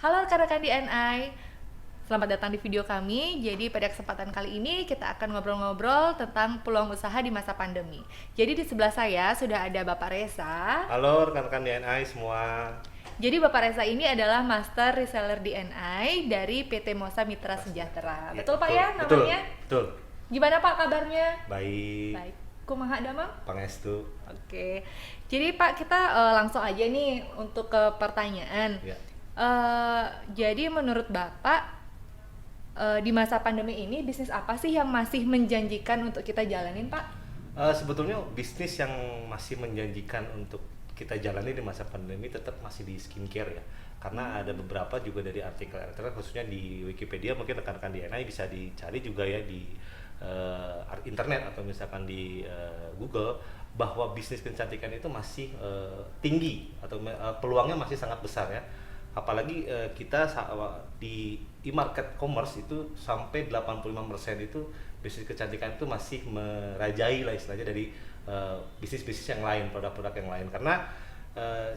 Halo rekan-rekan DNI, selamat datang di video kami. Jadi pada kesempatan kali ini kita akan ngobrol-ngobrol tentang peluang usaha di masa pandemi. Jadi di sebelah saya sudah ada Bapak Reza. Halo rekan-rekan DNI semua. Jadi Bapak Reza ini adalah Master Reseller DNI dari PT Mosa Mitra Sejahtera. Betul Pak ya namanya? Betul. Gimana Pak kabarnya? Baik. Baik. Kumaha damang? Pangestu. Oke. Jadi Pak kita langsung aja nih untuk ke pertanyaan. Ya. Jadi menurut Bapak di masa pandemi ini bisnis apa sih yang masih menjanjikan untuk kita jalanin Pak? Sebetulnya bisnis yang masih menjanjikan untuk kita jalani di masa pandemi tetap masih di skincare ya. Karena ada beberapa juga dari artikel-artikel khususnya di Wikipedia, mungkin rekan-rekan DNI bisa dicari juga ya di internet atau misalkan di Google, bahwa bisnis kecantikan itu masih tinggi atau peluangnya masih sangat besar ya. Apalagi kita di e-market commerce itu sampai 85% itu bisnis kecantikan itu masih merajai lah istilahnya dari bisnis-bisnis yang lain, produk-produk yang lain, karena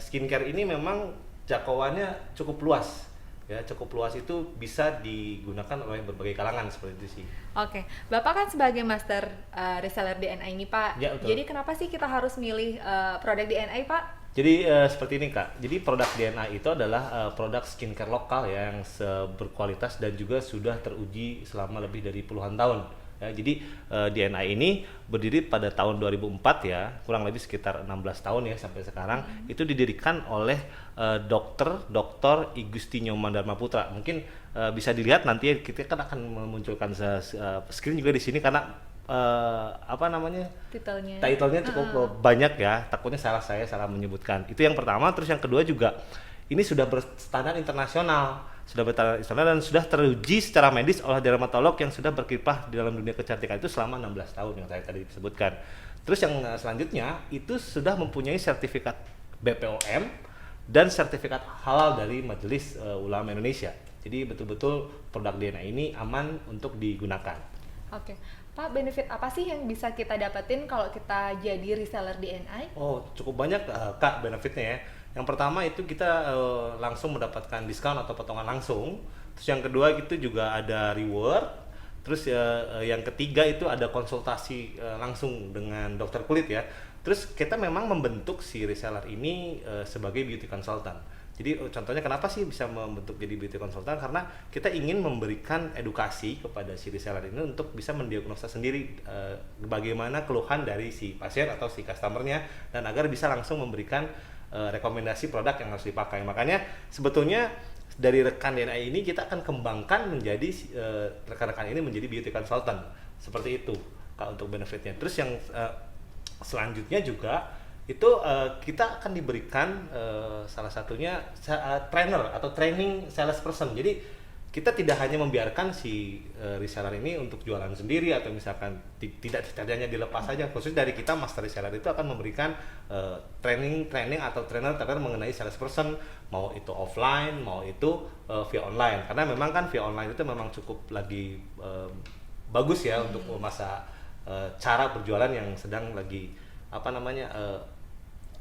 skincare ini memang jangkauannya cukup luas ya, cukup luas, itu bisa digunakan oleh berbagai kalangan seperti itu sih. Oke, Bapak kan sebagai Master Reseller DNI ini Pak, Ya, betul. jadi kenapa sih kita harus milih produk DNI Pak? Jadi seperti ini Kak, jadi produk DNI itu adalah produk skincare lokal ya, yang berkualitas dan juga sudah teruji selama lebih dari puluhan tahun ya. Jadi DNI ini berdiri pada tahun 2004 ya, kurang lebih sekitar 16 tahun ya sampai sekarang. Itu didirikan oleh Dr. Igusti Nyoman Dharma Putra. Mungkin bisa dilihat nanti ya, kita kan akan memunculkan screen juga di sini karena apa namanya, titelnya cukup banyak ya, takutnya saya salah menyebutkan. Itu yang pertama. Terus yang kedua juga ini sudah berstandar internasional, dan sudah teruji secara medis oleh dermatolog yang sudah berkiprah di dalam dunia kecantikan itu selama 16 tahun yang saya tadi disebutkan. Terus yang selanjutnya itu sudah mempunyai sertifikat BPOM dan sertifikat halal dari Majelis Ulama Indonesia. Jadi betul-betul produk DNA ini aman untuk digunakan. Oke, Pak, benefit apa sih yang bisa kita dapetin kalau kita jadi reseller DNI? Oh, cukup banyak Kak benefitnya ya. Yang pertama itu kita langsung mendapatkan diskon atau potongan langsung. Terus yang kedua itu juga ada reward. Terus yang ketiga itu ada konsultasi langsung dengan dokter kulit ya. Terus kita memang membentuk si reseller ini sebagai beauty consultant. Jadi contohnya kenapa sih bisa membentuk jadi beauty consultant, karena kita ingin memberikan edukasi kepada si reseller ini untuk bisa mendiagnosa sendiri bagaimana keluhan dari si pasien atau si customernya, dan agar bisa langsung memberikan rekomendasi produk yang harus dipakai. Makanya sebetulnya dari rekan DNI ini kita akan kembangkan menjadi rekan-rekan ini menjadi beauty consultant seperti itu Kak, untuk benefitnya. Terus yang selanjutnya juga itu kita akan diberikan salah satunya trainer atau training salesperson. Jadi kita tidak hanya membiarkan si reseller ini untuk jualan sendiri atau misalkan tidak hanya dilepas saja. Khusus dari kita master reseller itu akan memberikan training atau trainer mengenai salesperson, mau itu offline mau itu via online, karena memang kan via online itu memang cukup lagi bagus ya untuk masa cara berjualan yang sedang lagi apa namanya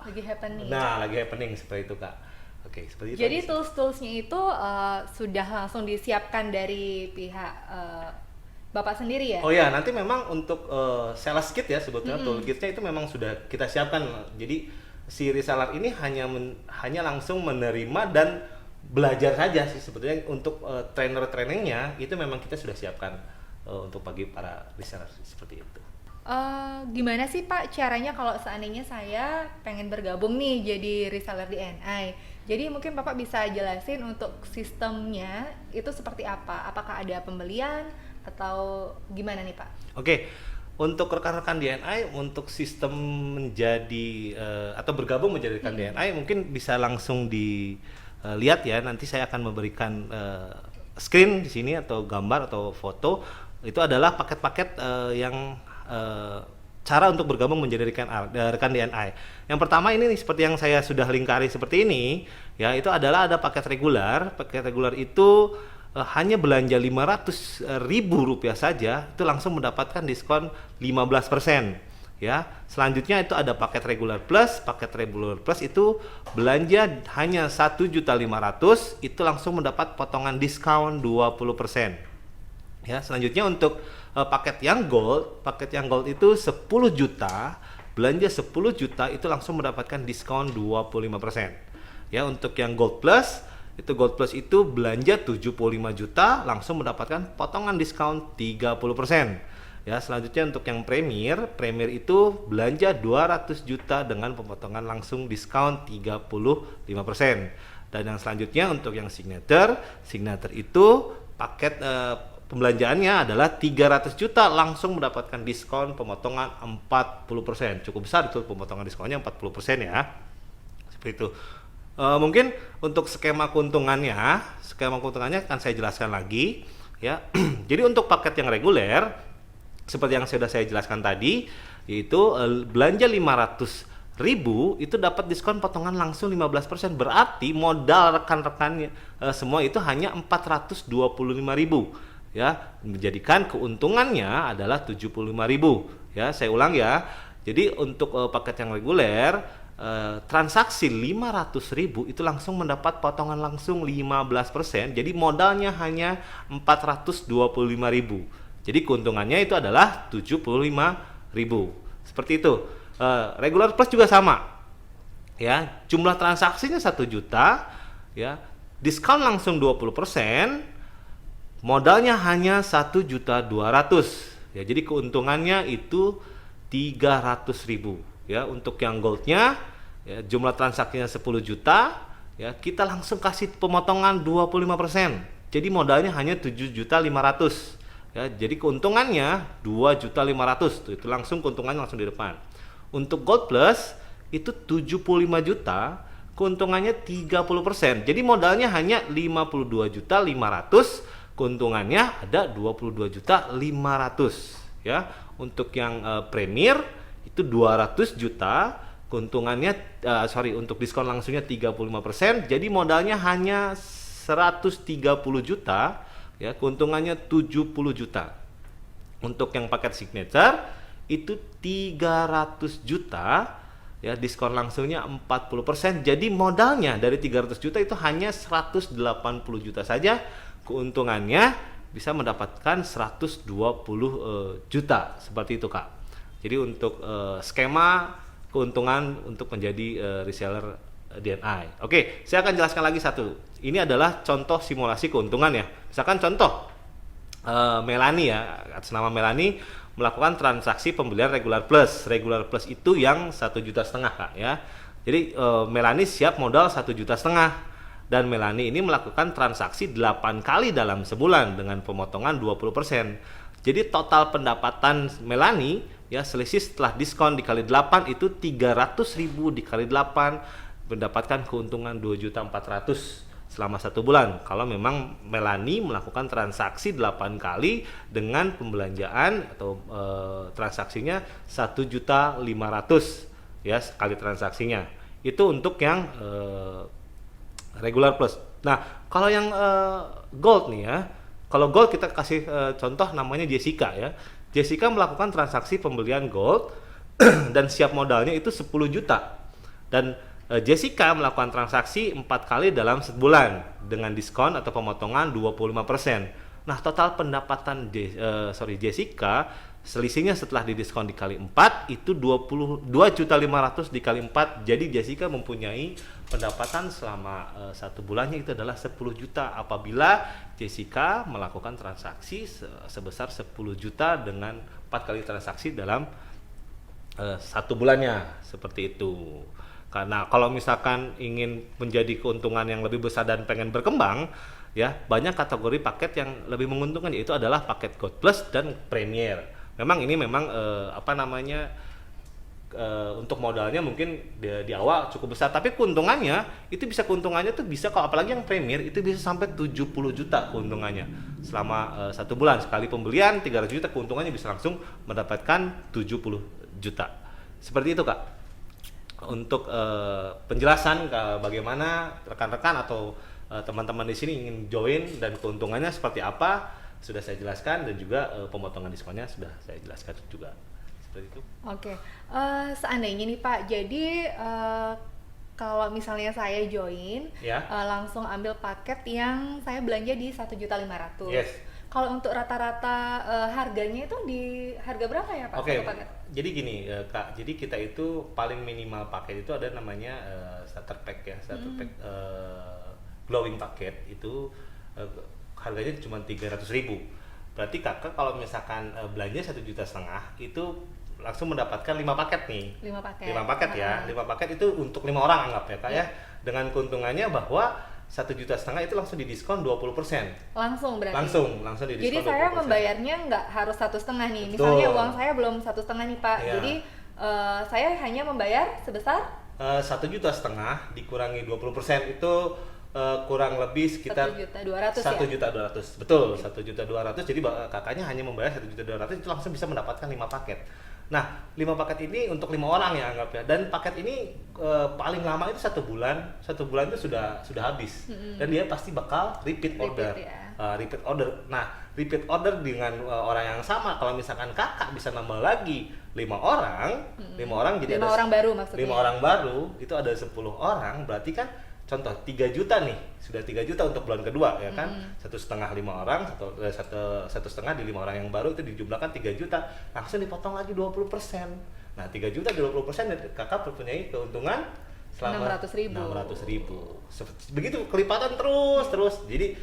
Lagi happening. Nah, lagi happening seperti itu Kak. Oke, seperti itu. Jadi tools-toolsnya itu sudah langsung disiapkan dari pihak Bapak sendiri ya? Oh ya, nanti memang untuk sales kit ya sebetulnya toolkitnya itu memang sudah kita siapkan. Jadi si reseller ini hanya langsung menerima dan belajar saja sih sebetulnya. Untuk trainingnya itu memang kita sudah siapkan untuk bagi para reseller seperti itu. Gimana sih Pak caranya kalau seandainya saya pengen bergabung nih jadi reseller DNI? Jadi mungkin Bapak bisa jelasin untuk sistemnya itu seperti apa? Apakah ada pembelian atau gimana nih Pak? Oke, untuk rekan-rekan DNI untuk sistem menjadi atau bergabung menjadi rekan DNI mungkin bisa langsung dilihat ya. Nanti saya akan memberikan screen di sini atau gambar atau foto. Itu adalah paket-paket yang cara untuk bergabung menjadi rekan DNI. Yang pertama ini nih, seperti yang saya sudah lingkari seperti ini ya, itu adalah ada paket reguler. Paket reguler itu hanya belanja Rp500.000 saja itu langsung mendapatkan diskon 15%. ya. Selanjutnya itu ada paket regular plus. Paket regular plus itu belanja hanya 1.500.000 itu langsung mendapat potongan diskon 20%. Ya, selanjutnya untuk paket yang gold itu 10 juta, belanja 10 juta itu langsung mendapatkan diskon 25%. Ya, untuk yang gold plus itu belanja 75 juta langsung mendapatkan potongan diskon 30%. Ya, selanjutnya untuk yang premier itu belanja 200 juta dengan pemotongan langsung diskon 35%. Dan yang selanjutnya untuk yang signature itu paket pembelanjaannya adalah 300 juta langsung mendapatkan diskon pemotongan 40%. Cukup besar itu pemotongan diskonnya 40% ya. Seperti itu. Mungkin untuk skema keuntungannya akan saya jelaskan lagi ya. Jadi untuk paket yang reguler seperti yang sudah saya jelaskan tadi, yaitu belanja 500.000 itu dapat diskon potongan langsung 15%. Berarti modal rekan-rekan semua itu hanya 425.000 ya, menjadikan keuntungannya adalah 75.000 ya. Saya ulang ya. Jadi untuk paket yang reguler transaksi 500.000 itu langsung mendapat potongan langsung 15%. Jadi modalnya hanya 425.000. Jadi keuntungannya itu adalah 75.000. Seperti itu. Regular plus juga sama. Ya, jumlah transaksinya 1 juta ya. Diskon langsung 20%. Modalnya hanya 1.200.000 ya. Jadi keuntungannya itu 300.000 ya. Untuk yang goldnya ya, jumlah transaksinya 10 juta ya, kita langsung kasih pemotongan 25%. Jadi modalnya hanya 7.500.000 ya. Jadi keuntungannya 2.500.000 itu langsung keuntungannya langsung di depan. Untuk gold plus itu 75 juta, keuntungannya 30%. Jadi modalnya hanya 52.500.000, keuntungannya ada 22.500.000 ya. Untuk yang premier itu 200 juta, keuntungannya untuk diskon langsungnya 35%. Jadi modalnya hanya 130 juta ya, keuntungannya 70 juta. Untuk yang paket signature itu 300 juta ya, diskon langsungnya 40%. Jadi modalnya dari 300 juta itu hanya 180 juta saja, keuntungannya bisa mendapatkan 120 juta. Seperti itu Kak. Jadi untuk skema keuntungan untuk menjadi reseller DNI. Oke, saya akan jelaskan lagi satu. Ini adalah contoh simulasi keuntungan ya. Misalkan contoh Melani ya, atas nama Melani melakukan transaksi pembelian regular plus. Regular plus itu yang 1,5 juta Kak ya. Jadi Melani siap modal 1,5 juta dan Melani ini melakukan transaksi 8 kali dalam sebulan dengan pemotongan 20%. Jadi total pendapatan Melani ya, selisih setelah diskon dikali 8 itu 300.000 dikali 8 mendapatkan keuntungan 2.400.000 selama 1 bulan. Kalau memang Melani melakukan transaksi 8 kali dengan pembelanjaan atau transaksinya 1.500.000 ya sekali transaksinya. Itu untuk yang regular plus. Nah, kalau yang gold nih ya. Kalau gold kita kasih contoh namanya Jessica ya. Jessica melakukan transaksi pembelian gold dan siap modalnya itu 10 juta. Dan Jessica melakukan transaksi 4 kali dalam sebulan dengan diskon atau pemotongan 25%. Nah, total pendapatan Jessica selisihnya setelah didiskon dikali 4 itu 22.500.000 dikali 4. Jadi Jessica mempunyai pendapatan selama 1 bulannya itu adalah 10 juta apabila Jessica melakukan transaksi sebesar 10 juta dengan 4 kali transaksi dalam 1 bulannya. Seperti itu. Karena kalau misalkan ingin menjadi keuntungan yang lebih besar dan pengen berkembang ya, banyak kategori paket yang lebih menguntungkan, yaitu adalah paket Gold Plus dan Premier. Memang ini untuk modalnya mungkin di awal cukup besar, tapi keuntungannya tuh bisa kalau apalagi yang Premier itu bisa sampai 70 juta keuntungannya selama 1 bulan. Sekali pembelian 300 juta, keuntungannya bisa langsung mendapatkan 70 juta. Seperti itu Kak. Untuk penjelasan bagaimana rekan-rekan atau teman-teman di sini ingin join dan keuntungannya seperti apa sudah saya jelaskan, dan juga pemotongan diskonnya sudah saya jelaskan juga. seperti itu. Oke, seandainya nih Pak, jadi kalau misalnya saya join, Ya. langsung ambil paket yang saya belanja di 1.500.000. Yes. Kalau untuk rata-rata harganya itu di harga berapa ya Pak? Oke, Satu paket? jadi gini Kak, jadi kita itu paling minimal paket itu ada namanya starter pack ya, starter pack glowing paket itu harganya cuma 300.000. Berarti kakak kalau misalkan belanja 1,5 juta itu langsung mendapatkan 5 paket nih. 5 paket. 5 paket ya, 5 paket itu untuk 5 orang anggap ya Kak ya. Dengan keuntungannya bahwa 1,5 juta itu langsung didiskon 20%. Langsung berarti? Langsung didiskon. Jadi saya 20%. membayarnya nggak harus 1,5 nih. Betul. Misalnya uang saya belum 1,5 nih Pak. Iya. Jadi saya hanya membayar sebesar 1,5 juta dikurangi 20% itu kurang lebih sekitar 1.200.000 ya? 1.200.000. Betul, 1.200.000. Jadi kakaknya hanya membayar 1.200.000 itu langsung bisa mendapatkan 5 paket. Nah, 5 paket ini untuk 5 orang ya anggap ya. Dan paket ini paling lama itu 1 bulan. 1 bulan itu sudah habis. Dan dia pasti bakal repeat order. ya. Repeat order. Nah, repeat order dengan orang yang sama. Kalau misalkan kakak bisa nambah lagi 5 orang, 5 orang jadi 5 ada orang baru maksudnya. 5 orang baru itu ada 10 orang, berarti kan contoh 3 juta nih, sudah 3 juta untuk bulan kedua ya kan. 1,5 5 orang, satu setengah di 5 orang yang baru itu dijumlahkan 3 juta, langsung dipotong lagi 20%. Nah, 3 juta 20% kakak mempunyai keuntungan selama 600.000. Begitu kelipatan terus. Jadi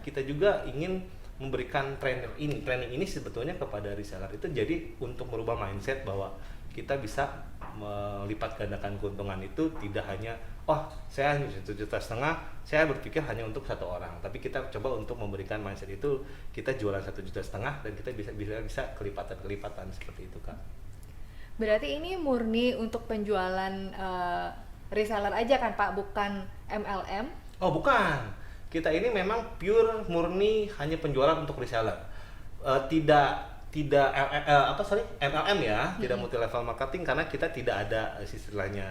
kita juga ingin memberikan training ini sebetulnya kepada reseller itu jadi untuk merubah mindset bahwa kita bisa melipat gandakan keuntungan itu tidak hanya saya 1,5 juta, saya berpikir hanya untuk 1 orang, tapi kita coba untuk memberikan mindset itu kita jualan 1,5 juta dan kita bisa kelipatan seperti itu Kak. Berarti ini murni untuk penjualan reseller aja kan Pak, bukan MLM? Oh bukan, kita ini memang pure murni hanya penjualan untuk reseller. Tidak MLM ya, tidak multi level marketing karena kita tidak ada istilahnya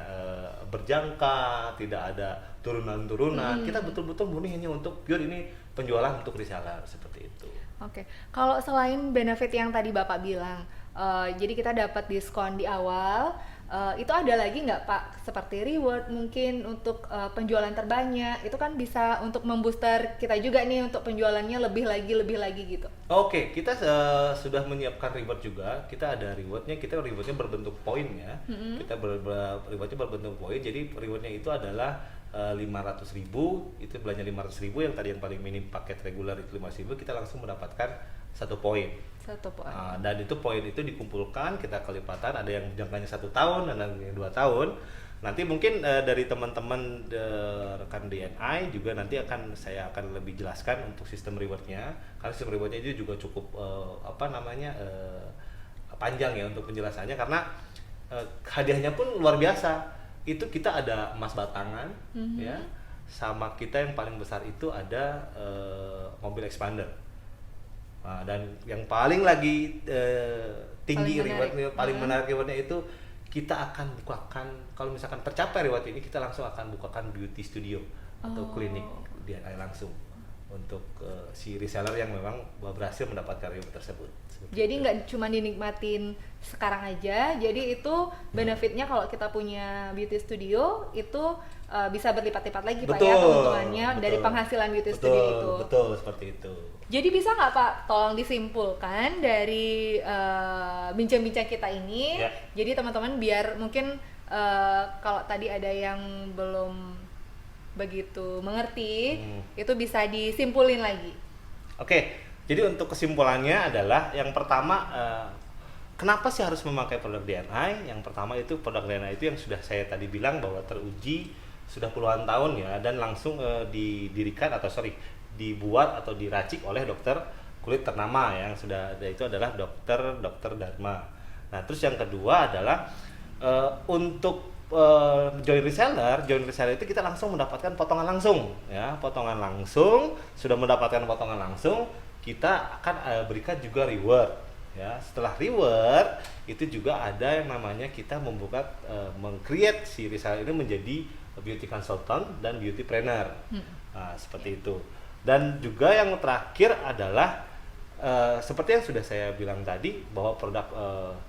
berjangka, tidak ada turunan-turunan. Kita betul-betul murni hanya untuk pure ini penjualan untuk reseller seperti itu. Oke. Kalau selain benefit yang tadi Bapak bilang, jadi kita dapat diskon di awal, itu ada lagi nggak Pak seperti reward mungkin untuk penjualan terbanyak, itu kan bisa untuk membooster kita juga nih untuk penjualannya lebih lagi gitu. Oke, kita sudah menyiapkan reward juga. Kita ada rewardnya, rewardnya berbentuk poin ya. Kita rewardnya berbentuk poin. Jadi rewardnya itu adalah 500.000, itu belanja 500.000 yang tadi yang paling minim paket reguler itu 500.000, kita langsung mendapatkan 1 poin. 1 poin. Dan itu poin itu dikumpulkan, kita kelipatan, ada yang jangkanya 1 tahun, ada yang 2 tahun. Nanti mungkin dari teman-teman rekan DNI juga nanti saya akan lebih jelaskan untuk sistem rewardnya, karena sistem rewardnya itu juga cukup panjang ya untuk penjelasannya, karena hadiahnya pun luar biasa. Itu kita ada emas batangan ya, sama kita yang paling besar itu ada mobil expander. Dan yang paling lagi tinggi rewardnya, paling menarik rewardnya itu kita akan bukakan, kalau misalkan tercapai reward ini, kita langsung akan bukakan beauty studio atau klinik DNI langsung untuk si reseller yang memang berhasil mendapatkan reward tersebut. Jadi nggak cuma dinikmatin sekarang aja, jadi itu benefitnya kalau kita punya beauty studio itu bisa berlipat-lipat lagi Pak ya keuntungannya dari penghasilan beauty studio itu. Betul, seperti itu. Jadi bisa nggak Pak tolong disimpulkan dari bincang-bincang kita ini, jadi teman-teman biar mungkin kalau tadi ada yang belum begitu mengerti, itu bisa disimpulin lagi. Oke, jadi untuk kesimpulannya adalah yang pertama, kenapa sih harus memakai produk DNI? Yang pertama itu produk DNI itu yang sudah saya tadi bilang bahwa teruji sudah puluhan tahun ya, dan langsung dibuat atau diracik oleh dokter kulit ternama yang sudah ada, itu adalah Dr. Dharma. Nah, terus yang kedua adalah untuk join reseller itu kita langsung mendapatkan potongan langsung ya, sudah mendapatkan potongan langsung, kita akan berikan juga reward ya. Setelah reward itu juga ada yang namanya kita meng-create si reseller ini menjadi beauty consultant dan beauty planner. Seperti itu. Dan juga yang terakhir adalah Seperti yang sudah saya bilang tadi bahwa produk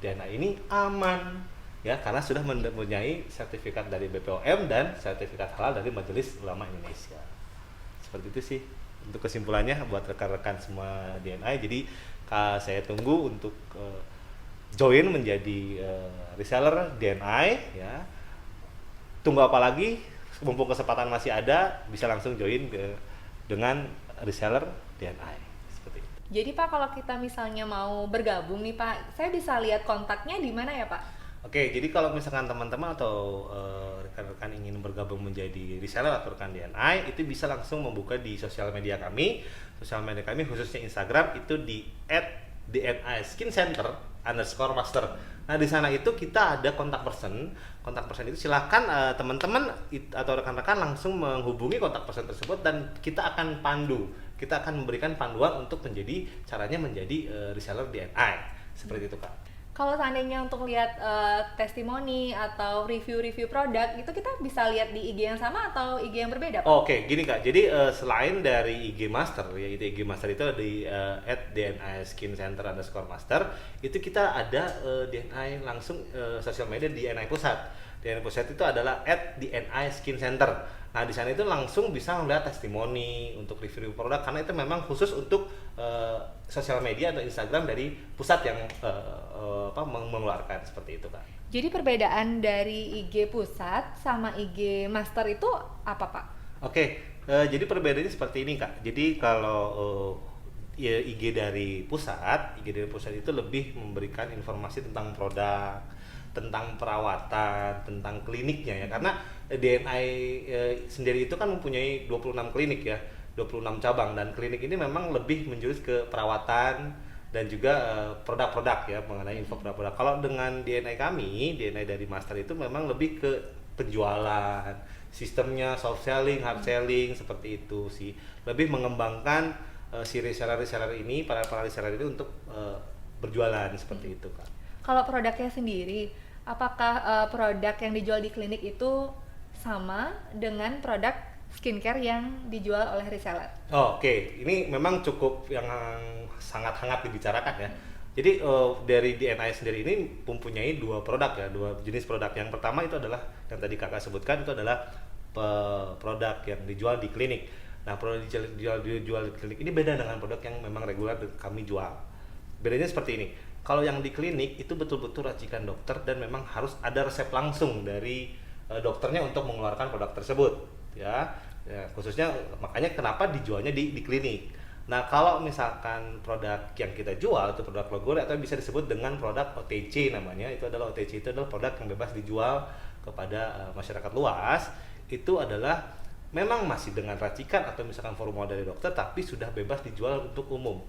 DNA ini aman ya karena sudah mempunyai sertifikat dari BPOM dan sertifikat halal dari Majelis Ulama Indonesia. Seperti itu sih untuk kesimpulannya buat rekan-rekan semua DNA. Jadi saya tunggu untuk join menjadi reseller DNA ya. Tunggu apa lagi? Mumpung kesempatan masih ada, bisa langsung join dengan reseller DNA. Seperti itu. Jadi Pak, kalau kita misalnya mau bergabung nih Pak, saya bisa lihat kontaknya di mana ya Pak? Oke, jadi kalau misalkan teman-teman atau rekan-rekan ingin bergabung menjadi reseller atau rekan DNI, itu bisa langsung membuka di sosial media kami. Sosial media kami khususnya Instagram itu di @dni_skincenter_master. Nah di sana itu kita ada kontak person. Kontak person itu silakan teman-teman atau rekan-rekan langsung menghubungi kontak person tersebut dan kita akan pandu. Kita akan memberikan panduan untuk caranya menjadi reseller DNI. Seperti itu Kak. Kalau seandainya untuk lihat testimoni atau review-review produk, itu kita bisa lihat di IG yang sama atau IG yang berbeda, Pak? Oke, gini Kak. Jadi selain dari IG Master, yaitu IG Master itu di @dni_skincenter_master, itu kita ada DNI langsung sosial media di DNI Pusat. DNI Pusat itu adalah @dni_skincenter. Nah di sana itu langsung bisa melihat testimoni untuk review produk karena itu memang khusus untuk sosial media atau Instagram dari pusat yang mengeluarkan seperti itu Kak. Jadi perbedaan dari IG pusat sama IG master itu apa Pak? Oke, jadi perbedaannya seperti ini Kak. Jadi kalau ya, IG dari pusat itu lebih memberikan informasi tentang produk, tentang perawatan, tentang kliniknya ya. Karena DNI sendiri itu kan mempunyai 26 klinik ya, 26 cabang dan klinik ini memang lebih menjurus ke perawatan dan juga produk-produk ya mengenai info produk-produk. Kalau dengan DNI kami, DNI dari Master itu memang lebih ke penjualan, sistemnya soft selling, hard selling seperti itu sih. Lebih mengembangkan si reseller-reseller ini, para reseller ini untuk berjualan seperti itu Kak. Kalau produknya sendiri, apakah produk yang dijual di klinik itu sama dengan produk skincare yang dijual oleh reseller? Oke, ini memang cukup yang sangat hangat dibicarakan ya. Jadi dari DNI sendiri ini mempunyai dua produk ya, dua jenis produk. Yang pertama itu adalah yang tadi kakak sebutkan itu adalah produk yang dijual di klinik. Nah produk dijual di klinik ini beda dengan produk yang memang reguler kami jual. Bedanya seperti ini. Kalau yang di klinik itu betul-betul racikan dokter dan memang harus ada resep langsung dari dokternya untuk mengeluarkan produk tersebut ya, khususnya makanya kenapa dijualnya di klinik. Nah kalau misalkan produk yang kita jual itu produk reguler atau bisa disebut dengan produk OTC namanya, itu adalah OTC itu adalah produk yang bebas dijual kepada masyarakat luas. Itu adalah memang masih dengan racikan atau misalkan formulir dari dokter tapi sudah bebas dijual untuk umum.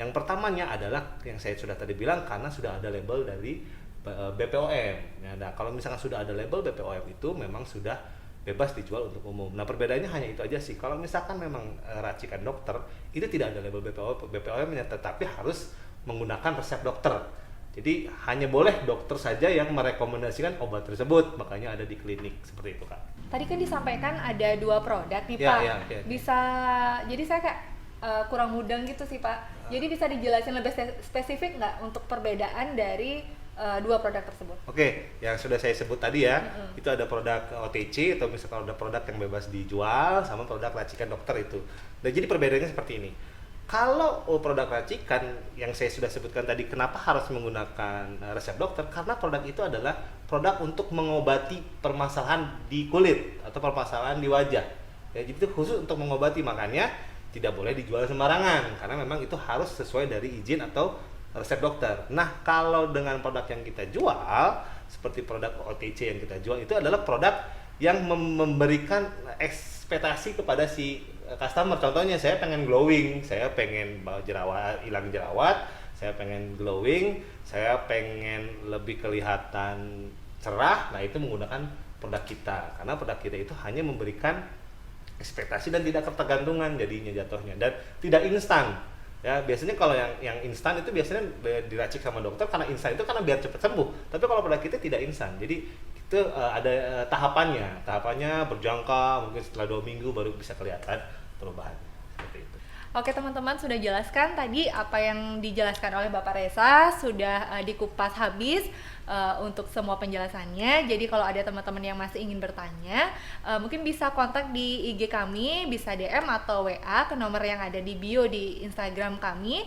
Yang pertamanya adalah yang saya sudah tadi bilang karena sudah ada label dari BPOM. Nah, kalau misalkan sudah ada label BPOM itu memang sudah bebas dijual untuk umum. Nah, perbedaannya hanya itu aja sih. Kalau misalkan memang racikan dokter, itu tidak ada label BPOM-nya, tetapi harus menggunakan resep dokter. Jadi hanya boleh dokter saja yang merekomendasikan obat tersebut, makanya ada di klinik seperti itu Kak. Tadi kan disampaikan ada dua produk nih Ya, Pak. ya. Bisa, jadi saya kayak kurang mudeng gitu sih Pak. Jadi bisa dijelasin lebih spesifik nggak untuk perbedaan dari dua produk tersebut? Oke, yang sudah saya sebut tadi ya, itu ada produk OTC atau misalkan ada produk yang bebas dijual sama produk racikan dokter itu. Dan jadi perbedaannya seperti ini. Kalau produk racikan yang saya sudah sebutkan tadi, kenapa harus menggunakan resep dokter? Karena produk itu adalah produk untuk mengobati permasalahan di kulit atau permasalahan di wajah. Ya, jadi itu khusus untuk mengobati, makanya tidak boleh dijual sembarangan karena memang itu harus sesuai dari izin atau resep dokter. Nah, kalau dengan produk yang kita jual seperti produk OTC yang kita jual itu adalah produk yang memberikan ekspektasi kepada si customer. Contohnya saya pengen glowing, saya pengen jerawat, hilang jerawat, saya pengen glowing, saya pengen lebih kelihatan cerah. Nah, itu menggunakan produk kita. Karena produk kita itu hanya memberikan ekspektasi dan tidak ketergantungan jadinya jatuhnya dan tidak instan. Ya, biasanya kalau yang instan itu biasanya diracik sama dokter karena instan itu karena biar cepat sembuh. Tapi kalau pada kita tidak instan. Jadi itu ada tahapannya. Tahapannya berjangka mungkin setelah 2 minggu baru bisa kelihatan perubahan. Seperti itu. Oke teman-teman, sudah jelaskan tadi apa yang dijelaskan oleh Bapak Reza, sudah dikupas habis untuk semua penjelasannya. Jadi kalau ada teman-teman yang masih ingin bertanya, mungkin bisa kontak di IG kami, bisa DM atau WA ke nomor yang ada di bio di Instagram kami.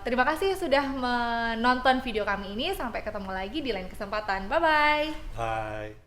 Terima kasih sudah menonton video kami ini, sampai ketemu lagi di lain kesempatan. Bye-bye. Bye.